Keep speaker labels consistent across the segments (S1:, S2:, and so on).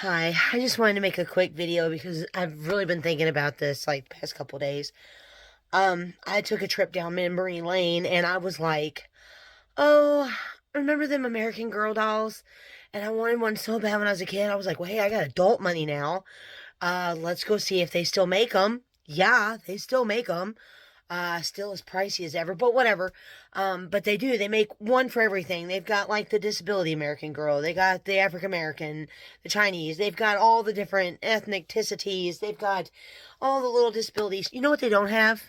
S1: Hi, I just wanted to make a quick video because I've really been thinking about this like past couple days. I took a trip down memory lane and I was like, oh, remember them American Girl dolls? And I wanted one so bad when I was a kid. I was like, well, hey, I got adult money now. Let's go see if they still make them. Yeah, they still make them. Still as pricey as ever, but whatever. But they do. They make one for everything. They've got like the disability American Girl. They got the African American, the Chinese. They've got all the different ethnicities. They've got all the little disabilities. You know what they don't have?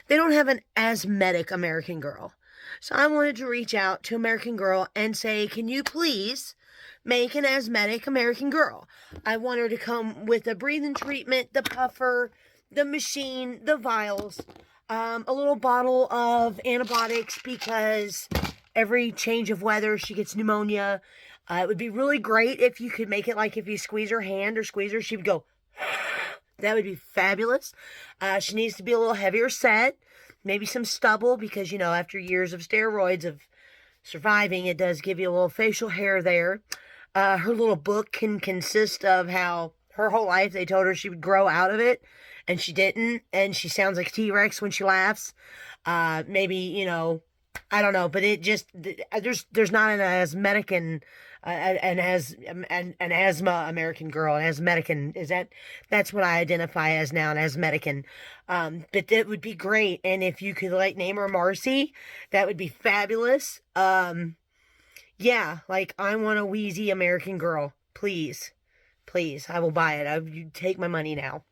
S1: They don't have an asthmatic American Girl. So I wanted to reach out to American Girl and say, can you please make an asthmatic American Girl? I want her to come with a breathing treatment, the puffer, the machine, the vials, a little bottle of antibiotics because every change of weather she gets pneumonia. It would be really great if you could make it like if you squeeze her hand or squeeze her, she would go. That would be fabulous. She needs to be a little heavier set. Maybe some stubble because, you know, after years of steroids, of surviving, it does give you a little facial hair there. Her little book can consist of how her whole life they told her she would grow out of it, and she didn't. And she sounds like a T-Rex when she laughs. Maybe, you know, I don't know, but it just there's not an asthmatic and an asthma American Girl, an asthmatic, and that's what I identify as now, an asthmatic, and but that would be great. And if you could like name her Marcy, that would be fabulous. Yeah, like I want a wheezy American Girl, please, please, I will buy it. You take my money now.